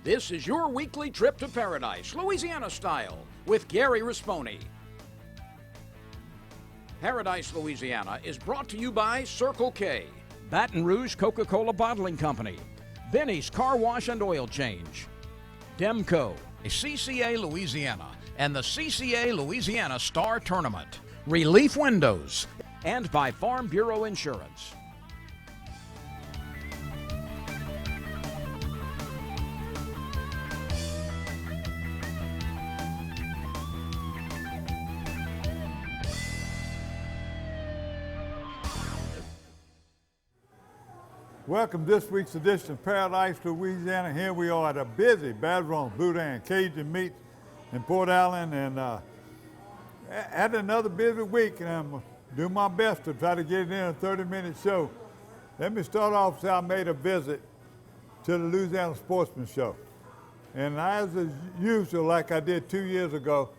This is your weekly trip to paradise, Louisiana style, with Gary Risponi. Paradise, Louisiana is brought to you by Circle K, Baton Rouge Coca-Cola Bottling Company, Benny's Car Wash and Oil Change, Demco, CCA Louisiana, and the CCA Louisiana Star Tournament, Relief Windows, and by Farm Bureau Insurance. Welcome to this week's edition of Paradise, Louisiana. Here we are at a busy Baton Boudin Cajun Meats in Port Allen, and had another busy week, and I'm doing my best to try to get it in a 30-minute show. Let me start off saying I made a visit to the Louisiana Sportsman Show. And as usual, like I did 2 years ago,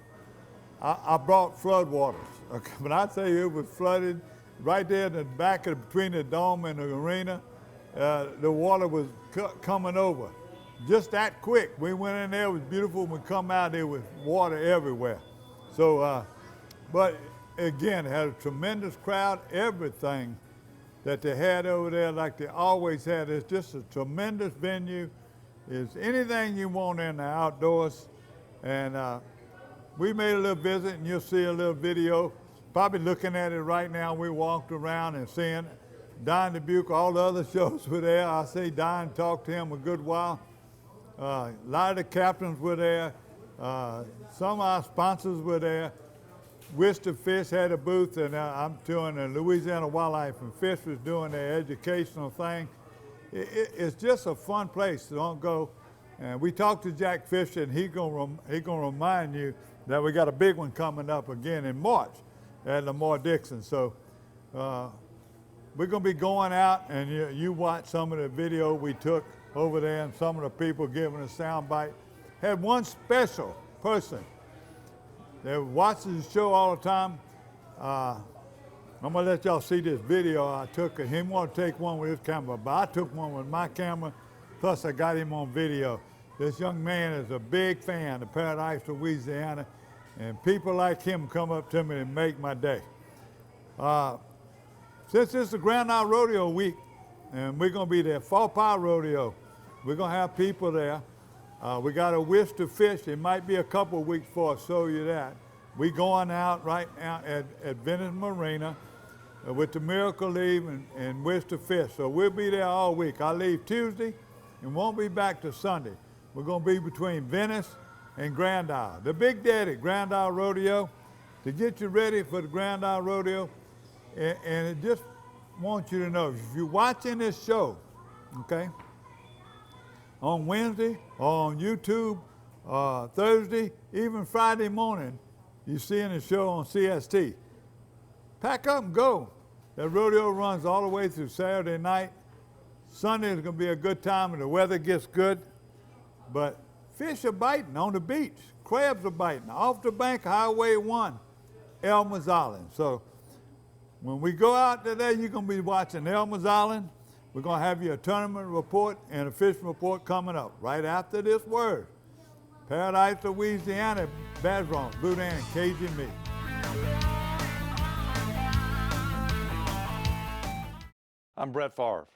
I brought floodwaters. Okay, but I tell you, it was flooded right there in the back between the dome and the arena. The water was coming over just that quick. We went in there, it was beautiful. When we come out, there was water everywhere. So, but again, it had a tremendous crowd. Everything that they had over there, like they always had, it's just a tremendous venue. It's anything you want in the outdoors. And we made a little visit, and you'll see a little video. Probably looking at it right now. We walked around and seeing Don Dubuque, all the other shows were there. I see Don talked to him a good while. A lot of the captains were there. Some of our sponsors were there. Wister Fish had a booth, and I'm doing the Louisiana Wildlife and Fish was doing their educational thing. It's just a fun place. Don't go. And we talked to Jack Fisher, and he's gonna remind you that we got a big one coming up again in March at Lamar Dixon. So we're going to be going out, and you watch some of the video we took over there and some of the people giving a sound bite. Had one special person that watches the show all the time. I'm going to let y'all see this video I took. He wanted to take one with his camera, but I took one with my camera, plus I got him on video. This young man is a big fan of Paradise, Louisiana, and people like him come up to me and make my day. Since it's the Grand Isle Rodeo week, and we're going to be there, Fall Pie Rodeo, we're going to have people there. We got a Wister Fish. It might be a couple of weeks before I show you that. We're going out right now at Venice Marina with the Miracle Leave and Wister Fish. So we'll be there all week. I leave Tuesday and won't be back till Sunday. We're going to be between Venice and Grand Isle. The Big Daddy Grand Isle Rodeo, to get you ready for the Grand Isle Rodeo. And it just wants you to know, if you're watching this show, okay, on Wednesday or on YouTube, Thursday, even Friday morning, you're seeing the show on CST. Pack up and go. That rodeo runs all the way through Saturday night. Sunday is going to be a good time and the weather gets good. But fish are biting on the beach. Crabs are biting off the bank, Highway 1, Elmer's Island. So when we go out today, you're going to be watching Elmer's Island. We're going to have you a tournament report and a fishing report coming up right after this word. Paradise, Louisiana, Baton Boudin, and Cajun Meat. I'm Brett Favre.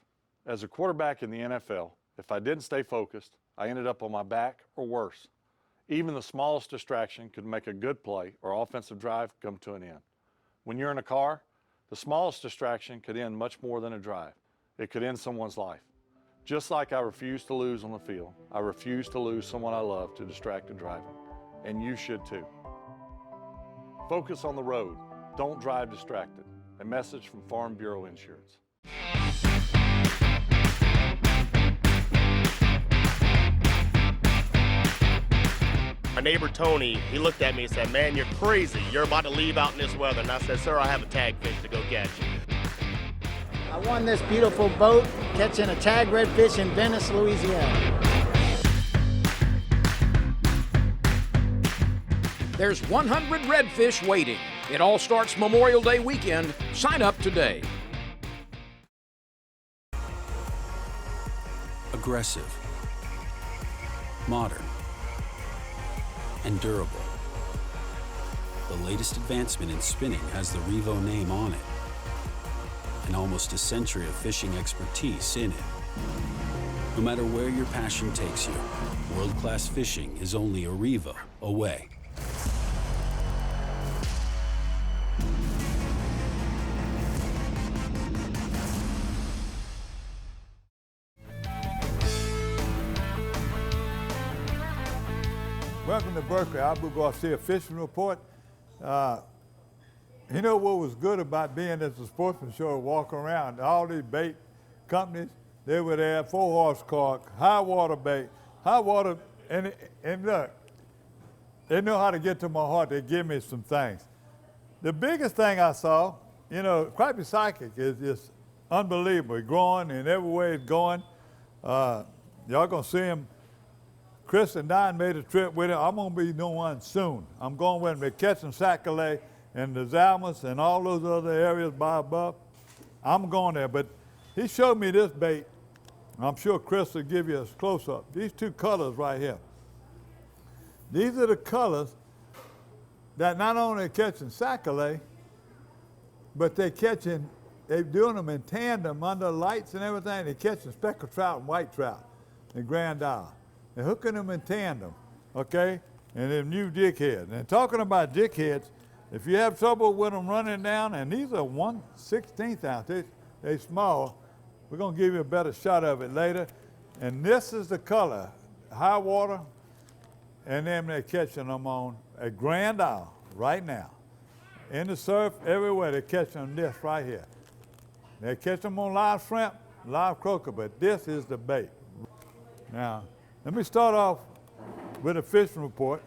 As a quarterback in the NFL, if I didn't stay focused, I ended up on my back or worse. Even the smallest distraction could make a good play or offensive drive come to an end. When you're in a car, the smallest distraction could end much more than a drive. It could end someone's life. Just like I refuse to lose on the field, I refuse to lose someone I love to distracted driving. And you should too. Focus on the road. Don't drive distracted. A message from Farm Bureau Insurance. My neighbor Tony, he looked at me and said, "Man, you're crazy. You're about to leave out in this weather." And I said, "Sir, I have a tag fish to go catch." I won this beautiful boat catching a tag redfish in Venice, Louisiana. There's 100 redfish waiting. It all starts Memorial Day weekend. Sign up today. Aggressive. modern, and durable. The latest advancement in spinning has the Revo name on it, and almost a century of fishing expertise in it. No matter where your passion takes you, world-class fishing is only a Revo away. Welcome to Berkeley, Abu Garcia Fishing Report. You know what was good about being at the sportsman show, walk around, all these bait companies, they would have 4-horse cork, high water bait, high water, and look, they know how to get to my heart. They give me some things. The biggest thing I saw, you know, crappie psychic is just unbelievable. It's growing and everywhere it's going. Y'all gonna see him. Chris and Don made a trip with him. I'm gonna be doing one soon. I'm going with him. They're catching sac-a-lait and the Zalmas and all those other areas by above. I'm going there, but he showed me this bait. I'm sure Chris will give you a close-up. These two colors right here. These are the colors that not only are catching sac-a-lait, but they're doing them in tandem under lights and everything. They're catching speckled trout and white trout and grand isle. They're hooking them in tandem, okay? And then new dickheads. And talking about dickheads, if you have trouble with them running down, and these are 1/16 ounce, they're small. We're gonna give you a better shot of it later. And this is the color, high water, and then they're catching them on a grand isle right now. In the surf, everywhere, they're catching them this right here. They catch them on live shrimp, live croaker, but this is the bait. Now, let me start off with a fishing report.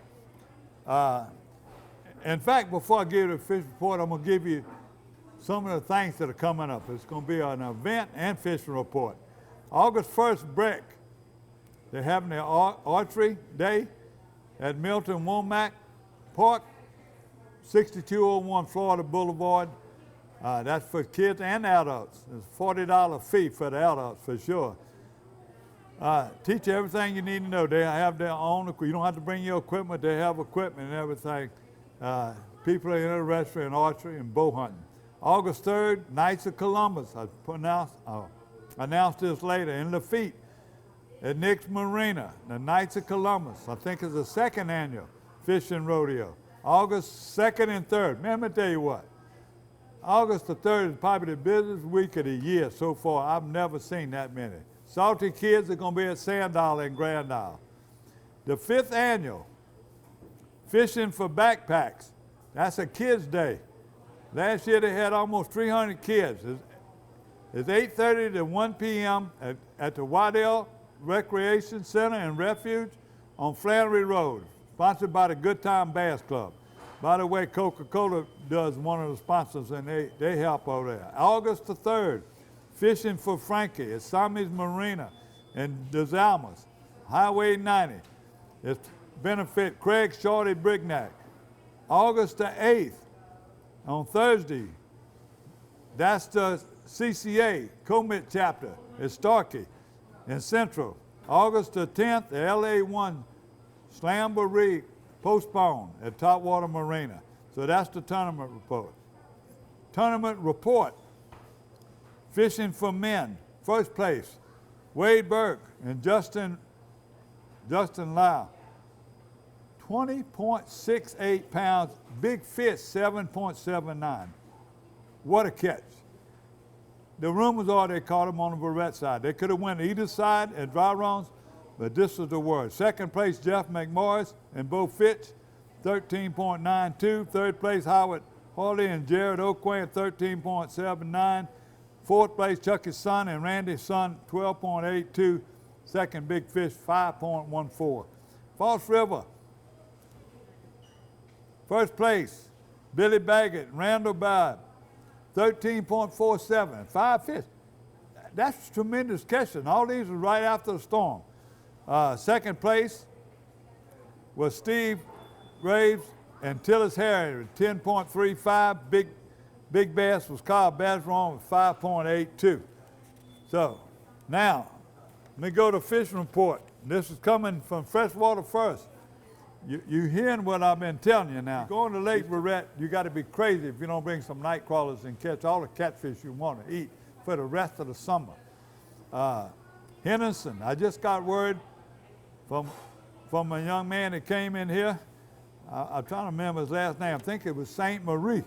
In fact, before I give you the fishing report, I'm gonna give you some of the things that are coming up. It's gonna be an event and fishing report. August 1st break, they're having their archery day at Milton Womack Park, 6201 Florida Boulevard. That's for kids and adults. It's a $40 fee for the adults for sure. Teach you everything you need to know. They have their own, you don't have to bring your equipment, they have equipment and everything. People are interested in archery and bow hunting. August 3rd, Knights of Columbus. I announced this later in Lafitte at Nick's Marina. The Knights of Columbus, I think is the second annual fishing rodeo. August 2nd and 3rd. Man, let me tell you what. August the 3rd is probably the busiest week of the year so far. I've never seen that many. Salty Kids are gonna be at Sand Dollar and Grand Isle. The 5th annual Fishing for Backpacks. That's a kids' day. Last year they had almost 300 kids. It's 8:30 to 1 p.m. at the Waddell Recreation Center and Refuge on Flannery Road, sponsored by the Good Time Bass Club. By the way, Coca-Cola does one of the sponsors and they help over there. August the 3rd, Fishing for Frankie at Sammy's Marina and the Zalmas, Highway 90. It's benefit Craig Shorty Brignac. August the 8th, on Thursday, that's the CCA, Commit chapter at Starkey in Central. August the 10th, the LA1 Slamboree postponed at Topwater Marina. So that's the tournament report. Tournament report. Fishing for Men, first place, Wade Burke and Justin Lau. 20.68 pounds, big fish, 7.79. What a catch. The rumors are they caught him on the Barrett side. They could have went either side at dry runs, but this was the word. Second place, Jeff McMorris and Bo Fitch, 13.92. Third place, Howard Hawley and Jared Oquay at 13.79. Fourth place, Chucky's son and Randy's son, 12.82. Second big fish, 5.14. False River. First place, Billy Baggett and Randall Bard, 13.47. 5 fish. That's tremendous catching. All these were right after the storm. Second place was Steve Graves and Tillis Harry, 10.35. Big bass was Kyle Bazron with 5.82. So now, let me go to fishing report. This is coming from freshwater first. You hearing what I've been telling you now. Going to Lake Barrett, you got to be crazy if you don't bring some night crawlers and catch all the catfish you want to eat for the rest of the summer. Henderson, I just got word from a young man that came in here. I'm trying to remember his last name. I think it was Saint Marie.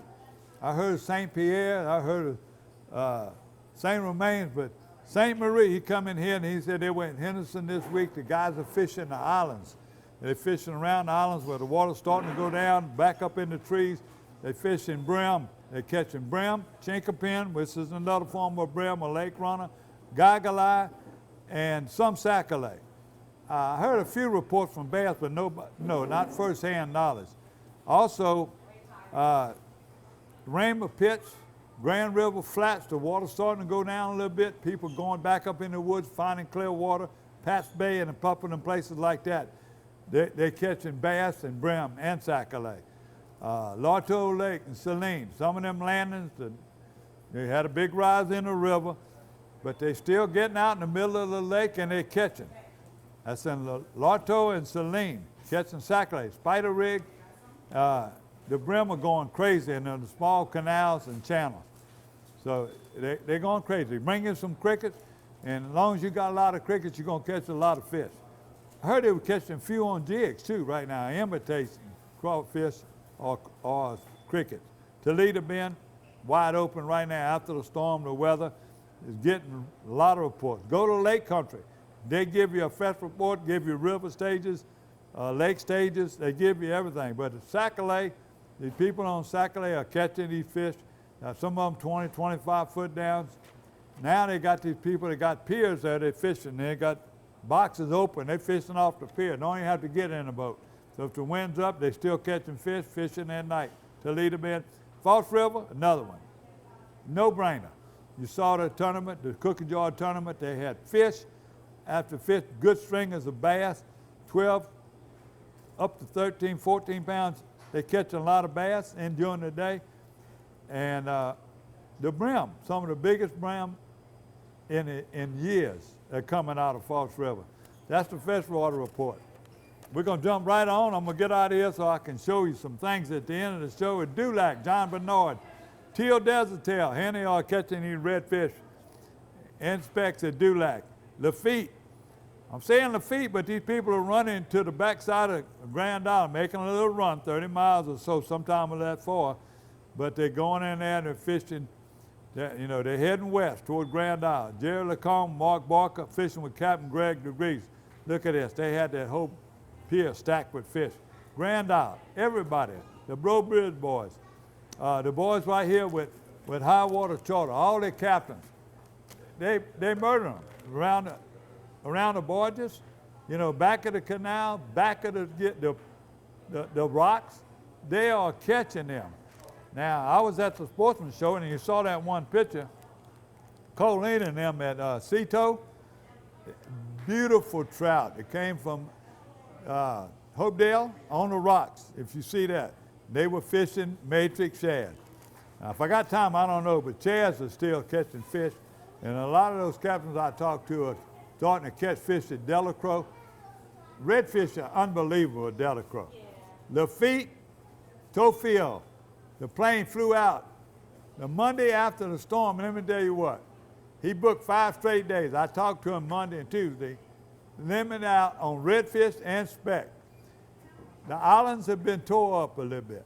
I heard Saint Pierre, I heard Saint Romain's, but Saint Marie, he come in here and he said they went in Henderson this week. The guys are fishing the islands. They're fishing around the islands where the water's starting to go down, back up in the trees. They fishing brim. They're catching brim, chinkapin, which is another form of brim, a lake runner, gargolai, and some sac-a-lait. I heard a few reports from bass, but no, not first-hand knowledge. Also, Rainbow Pits, Grand River Flats, the water's starting to go down a little bit. People going back up in the woods, finding clear water, Pat's Bay and Puffin and places like that. They're catching bass and brim and sac-a-lait. Larto Lake and Saline, some of them landings, they had a big rise in the river, but they're still getting out in the middle of the lake and they're catching. That's in Larto and Saline, catching sac-a-lait. Spider rig, the brim are going crazy in the small canals and channels. So they're going crazy. Bring in some crickets, and as long as you got a lot of crickets, you're going to catch a lot of fish. I heard they were catching a few on jigs too right now, imitation crawfish or crickets. Toledo Bend, wide open right now after the storm. The weather is getting a lot of reports. Go to Lake Country. They give you a fresh report, give you river stages, lake stages. They give you everything. But the sac-a-lait, the people on sac-a-lait are catching these fish. Some of them 20, 25 foot downs. Now they got these people that got piers there, they're fishing. They got boxes open, they're fishing off the pier. Don't even have to get in a boat. So if the wind's up, they're still catching fish, fishing at night. Toledo Bend. False River, another one. No brainer. You saw the tournament, the cookie jar tournament, they had fish after fish, good stringers of bass, 12 up to 13, 14 pounds. They catch a lot of bass in during the day. And the brim, some of the biggest brim in years are coming out of False River. That's the freshwater report. We're going to jump right on. I'm going to get out of here so I can show you some things at the end of the show with Dulac, John Bernard, Teal Desert Tail. Here they are catching these redfish and specks at Dulac. Lafitte. I'm saying Lafitte, but these people are running to the backside of Grand Island, making a little run, 30 miles or so, sometime of that far. But they're going in there and they're fishing. They're heading west toward Grand Isle. Jerry Lacombe, Mark Barker fishing with Captain Greg DeGrease. Look at this. They had that whole pier stacked with fish. Grand Isle, everybody, the Bro Bridge boys, the boys right here with High Water Charter, all their captains, they murder them around the barges, back of the canal, back of the rocks. They are catching them. Now, I was at the Sportsman's Show, and you saw that one picture, Colleen and them at Ceto. Beautiful trout. It came from Hopedale on the rocks, if you see that. They were fishing matrix shad. Now, if I got time, I don't know, but chads are still catching fish. And a lot of those captains I talked to are starting to catch fish at Delacroix. Redfish are unbelievable at Delacroix. Lafitte, Tofio. The plane flew out the Monday after the storm, and let me tell you what, he booked 5 straight days. I talked to him Monday and Tuesday, limited out on redfish and speck. The islands have been tore up a little bit.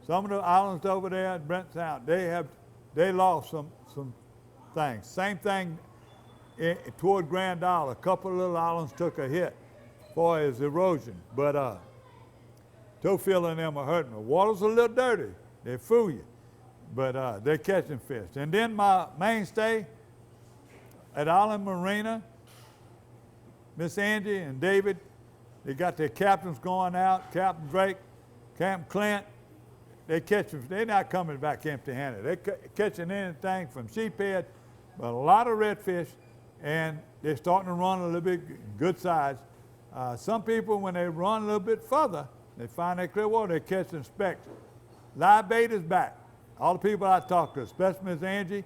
Some of the islands over there in Brent Sound, they lost some things. Same thing toward Grand Isle. A couple of little islands took a hit for his erosion, but Tofil and them are hurting. The water's a little dirty. They fool you, but they're catching fish. And then my mainstay at Island Marina, Miss Angie and David, they got their captains going out, Captain Drake, Captain Clint. They're not coming back empty-handed. They're catching anything from sheephead, but a lot of redfish, and they're starting to run a little bit good size. Some people, when they run a little bit further, they find that clear water, they're catching specks. Live bait is back. All the people I talked to, especially Miss Angie,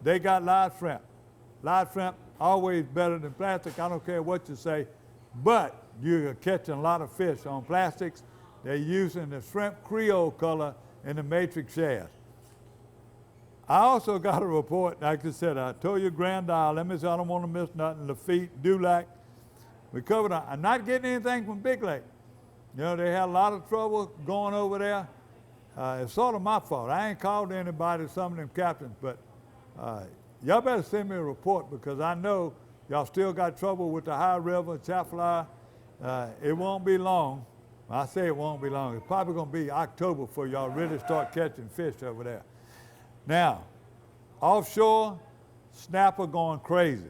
they got live shrimp. Live shrimp always better than plastic. I don't care what you say, but you're catching a lot of fish on plastics. They're using the shrimp Creole color in the matrix shad. I also got a report, like I said, I told you Grand Isle, let me say I don't want to miss nothing, Lafitte, Dulac. We covered, I'm not getting anything from Big Lake. You know, they had a lot of trouble going over there. It's sort of my fault. I ain't called anybody, some of them captains, but y'all better send me a report because I know y'all still got trouble with the High River, Chafalaya. It won't be long. I say it won't be long. It's probably gonna be October before y'all really start catching fish over there. Now, offshore, snapper going crazy.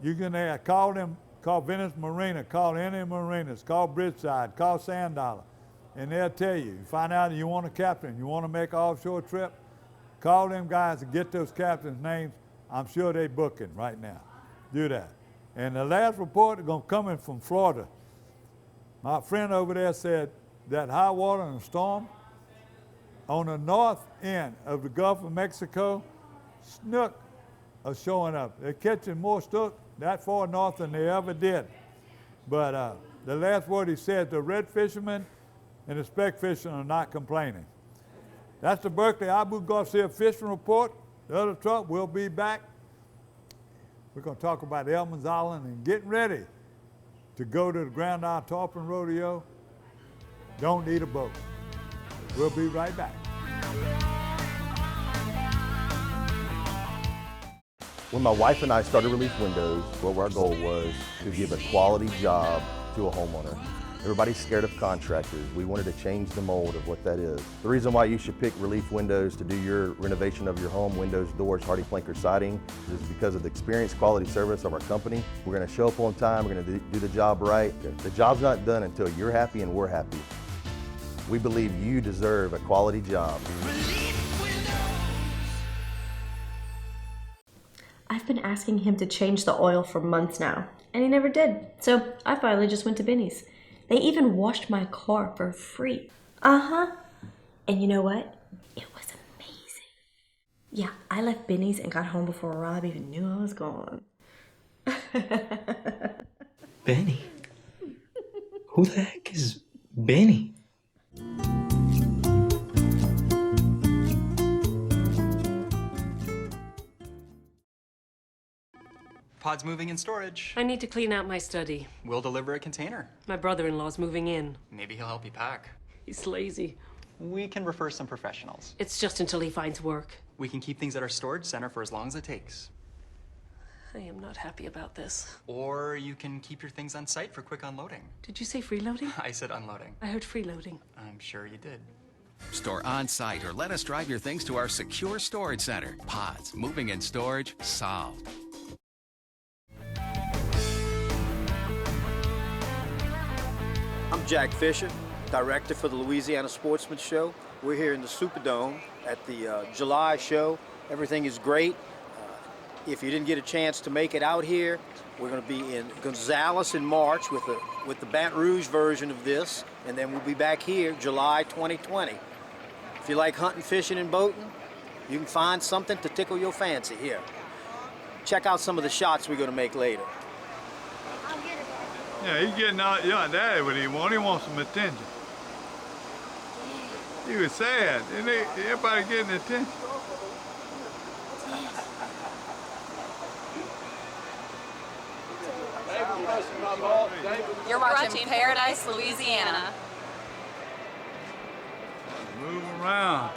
You can call them, call Venice Marina, call any marinas, call Bridgeside, call Sand Dollar, and they'll tell you. You find out you want a captain, you want to make an offshore trip, call them guys and get those captains' names. I'm sure they're booking right now. Do that. And the last report is going to come in from Florida. My friend over there said that high water and storm on the north end of the Gulf of Mexico, snook are showing up. They're catching more snook that far north than they ever did. But the last word he said, the red fishermen and the speck fishermen are not complaining. That's the Berkeley Abu Garcia fishing report. The other truck will be back. We're going to talk about Elman's Island and getting ready to go to the Grand Isle Tarpon Rodeo. Don't need a boat. We'll be right back. When my wife and I started Relief Windows, what our goal was to give a quality job to a homeowner. Everybody's scared of contractors. We wanted to change the mold of what that is. The reason why you should pick Relief Windows to do your renovation of your home, windows, doors, hardy plank, or siding, is because of the experience, quality service of our company. We're going to show up on time. We're going to do the job right. The job's not done until you're happy and we're happy. We believe you deserve a quality job. I've been asking him to change the oil for months now, and he never did. So I finally just went to Binny's. They even washed my car for free. Uh-huh. And you know what? It was amazing. Yeah, I left Binny's and got home before Rob even knew I was gone. Benny? Who the heck is Benny? Pod's moving in storage. I need to clean out my study. We'll deliver a container. My brother-in-law's moving in. Maybe he'll help you pack. He's lazy. We can refer some professionals. It's just until he finds work. We can keep things at our storage center for as long as it takes. I am not happy about this. Or you can keep your things on site for quick unloading. Did you say freeloading? I said unloading. I heard freeloading. I'm sure you did. Store on site or let us drive your things to our secure storage center. Pods, moving and storage, solved. I'm Jack Fisher, director for the Louisiana Sportsman Show. We're here in the Superdome at the July show. Everything is great. If you didn't get a chance to make it out here, we're going to be in Gonzales in March with the Baton Rouge version of this, and then we'll be back here July 2020. If you like hunting, fishing, and boating, you can find something to tickle your fancy here. Check out some of the shots we're going to make later. Yeah, he's getting out, that's what he wants. He wants some attention. He was sad. Everybody getting attention. You're watching Paradise, Louisiana. Move around.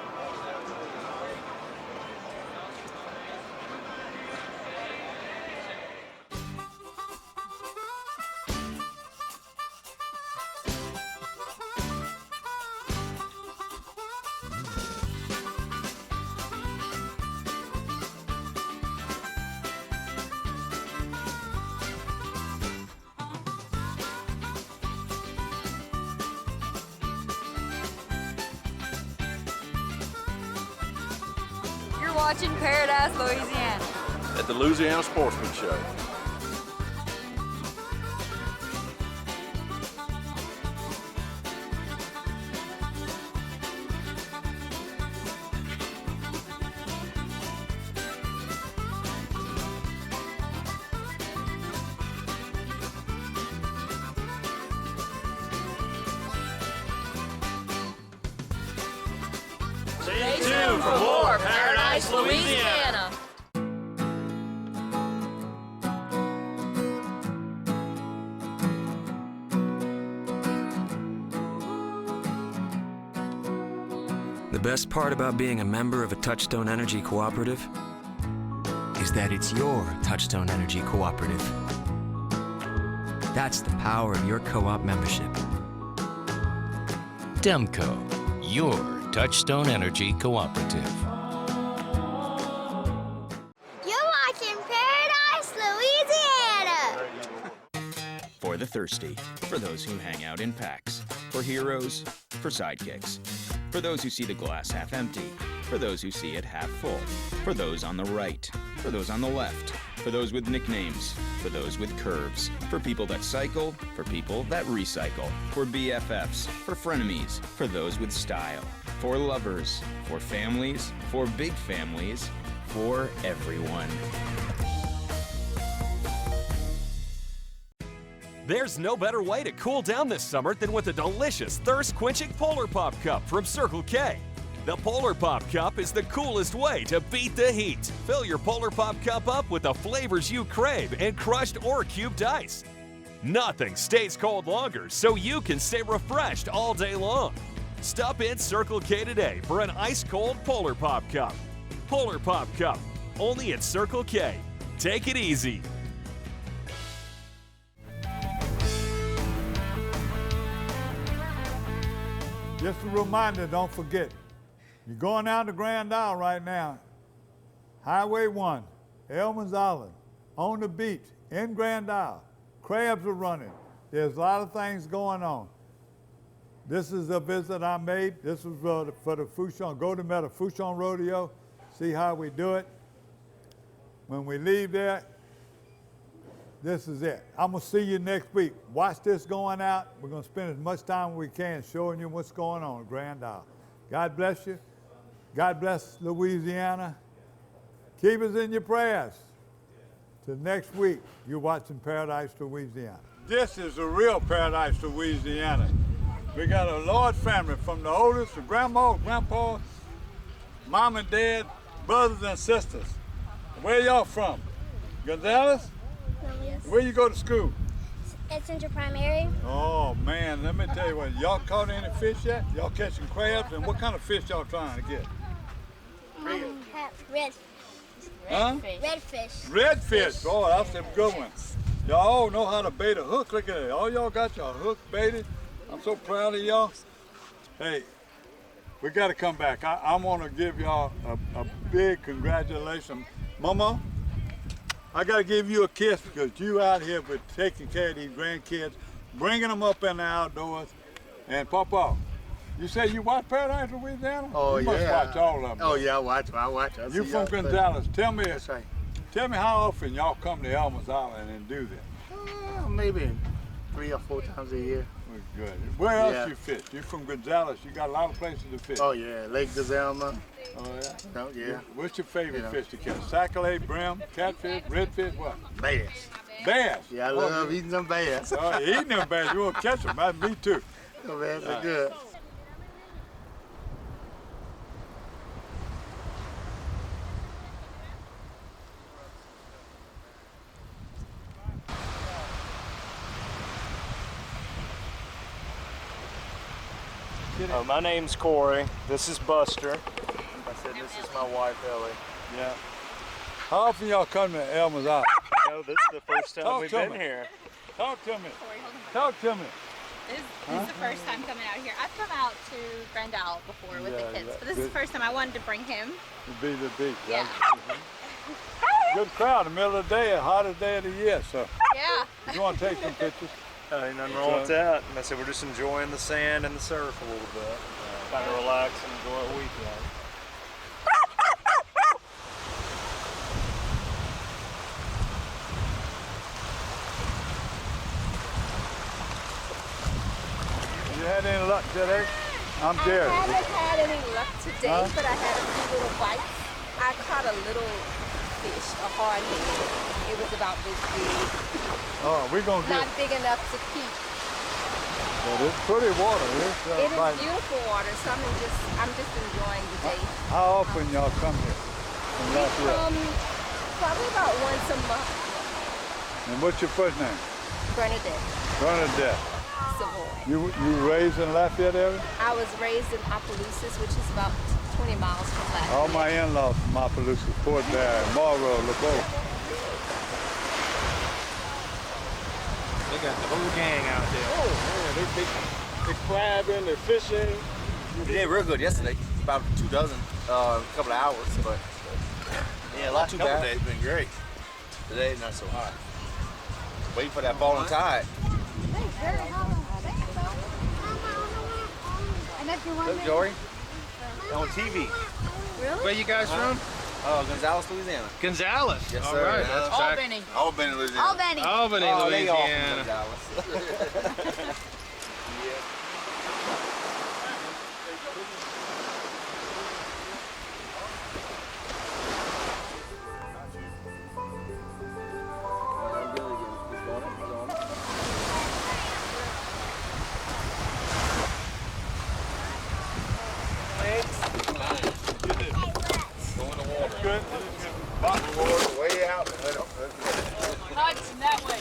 You're watching Paradise, Louisiana. At the Louisiana Sportsman Show. Paradise, Louisiana. The best part about being a member of a Touchstone Energy cooperative is that it's your Touchstone Energy cooperative. That's the power of your co-op membership. Demco, your Touchstone Energy cooperative. You're watching Paradise, Louisiana. For the thirsty, for those who hang out in packs, for heroes, for sidekicks, for those who see the glass half empty, for those who see it half full, for those on the right, for those on the left, for those with nicknames, for those with curves, for people that cycle, for people that recycle, for BFFs, for frenemies, for those with style, for lovers, for families, for big families, for everyone. There's no better way to cool down this summer than with a delicious thirst-quenching Polar Pop Cup from Circle K. The Polar Pop Cup is the coolest way to beat the heat. Fill your Polar Pop Cup up with the flavors you crave and crushed or cubed ice. Nothing stays cold longer, so you can stay refreshed all day long. Stop in Circle K today for an ice-cold Polar Pop Cup. Polar Pop Cup, only at Circle K. Take it easy. Just a reminder, don't forget, you're going down the Grand Isle right now. Highway 1, Elmer's Island, on the beach, in Grand Isle. Crabs are running. There's a lot of things going on. This is a visit I made. This was for the Fouchon, go to Meta Fouchon Rodeo, see how we do it. When we leave there, this is it. I'm gonna see you next week. Watch this going out. We're gonna spend as much time as we can showing you what's going on in Grand Isle. God bless you. God bless Louisiana. Keep us in your prayers. Till next week, you're watching Paradise, Louisiana. This is the real Paradise, Louisiana. We got a large family from the oldest to grandma, grandpa, mom and dad, brothers and sisters. Where y'all from? Gonzales? Yes. Where you go to school? At Central Primary. Oh man, let me tell you what, y'all caught any fish yet? Y'all catching crabs? And what kind of fish y'all trying to get? Red. Huh? Redfish. Redfish. Oh, that's a good one. Y'all all know how to bait a hook. Look at it. All y'all got your hook baited. I'm so proud of y'all. Hey, we got to come back. I want to give y'all a big congratulations. Mama, I got to give you a kiss because you out here with taking care of these grandkids, bringing them up in the outdoors. And Papa, you say you watch Paradise, Louisiana? Oh, you yeah. must watch all of them. Oh, yeah, I watch. You from Gonzales. Tell me, That's right. Tell me how often y'all come to Elmer's Island and do this. Maybe 3 or 4 times a year. Well, good. Where else you fish? You from Gonzales. You got a lot of places to fish. Oh, yeah. Lake Gazalma. Oh, yeah? Oh, yeah. What's your favorite fish to catch? Sac-a-lait, brim, catfish, redfish, what? Bass. Bass? Yeah, I love eating them bass. Oh, eating them bass. You want to catch them? Me too. The bass are good. My name's Corey. This is Buster. I said this is my wife, Ellie. Yeah. How often y'all come to Elmer's Island? No, this is the first time we've been here. Talk to me. Talk to me. This is the first time coming out here. I've come out to Grand Isle before with the kids, but this is the first time I wanted to bring him. To be the beach. Yeah. Good crowd in the middle of the day, the hottest day of the year. So. Yeah. You want to take some pictures? Ain't nothing wrong with that. And I said we're just enjoying the sand and the surf a little bit. Kind of relax and enjoy a weekend. You had any luck today? I'm Jerry. I haven't had any luck today, but I had a few little bites. I caught a little fish, a hardhead. It was about this big. Oh, we're gonna get. Not big enough to keep. But it's pretty water. It is beautiful water, so I'm just enjoying the day. How often y'all come here? from Lafayette? Probably about once a month. And what's your first name? Bernadette Bernadette. Savoy. You raised in Lafayette area? I was raised in Opelousas, which is about 20 miles from Lafayette. All my in-laws from Opelousas, Fort Barry, Marlboro, LeBeau. They got the whole gang out there. Oh, man, they're crabbing, they're fishing. We did real good yesterday. About 2 dozen, a couple of hours, but yeah, Last too couple bad. days been great. Today, not so hot. Waiting for that falling tide. Look, Jory, on TV. Really? Where you guys from? Gonzales, Louisiana. Gonzales. Yes, All sir. right, that's back. Albany. Louisiana. Albany. Albany, Oh, they all from Louisiana. Gonzales. Way out. That way.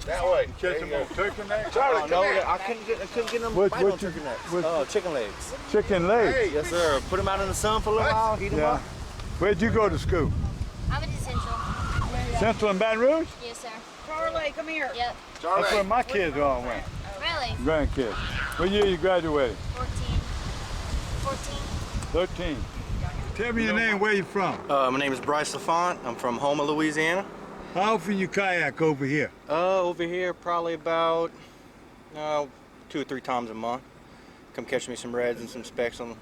That way. Catch them on turkey necks? Charlie, no, I couldn't get them bite on turkey necks. Chicken legs. Chicken legs? Yes, sir. Put them out in the sun for a little while, heat them Yeah. up. Where'd you go to school? I went to Central. Central in Baton Rouge? Yes, sir. Charlie, come here. Yep. That's where my kids all went. Really? Grandkids. What year you graduated? 14. 13. Tell me your name, where you from? My name is Bryce LaFont. I'm from Houma, Louisiana. How often you kayak over here? Over here probably about 2 or 3 times a month. Come catch me some reds and some specks on.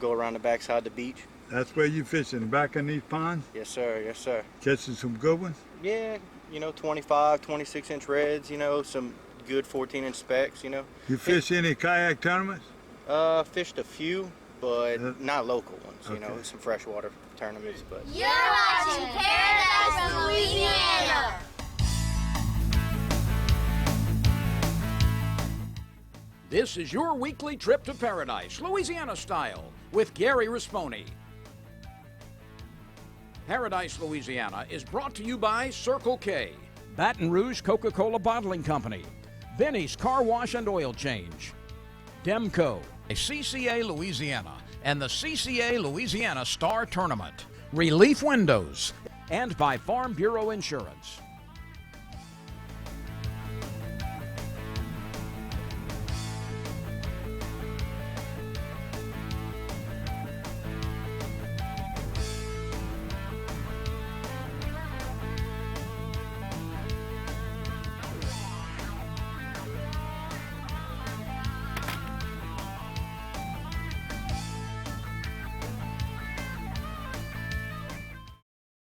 Go around the backside of the beach. That's where you fishing, back in these ponds? Yes, sir. Yes, sir. Catching some good ones? Yeah, 25, 26-inch reds. Some good 14-inch specks. You fish any kayak tournaments? Fished a few, but not local ones. Some freshwater tournaments. But You're watching Paradise from Louisiana. This is your weekly trip to paradise, Louisiana style, with Gary Risponi. Paradise, Louisiana is brought to you by Circle K, Baton Rouge Coca-Cola Bottling Company, Benny's Car Wash and Oil Change, Demco, CCA Louisiana, and the CCA Louisiana Star Tournament, Relief Windows, and by Farm Bureau Insurance.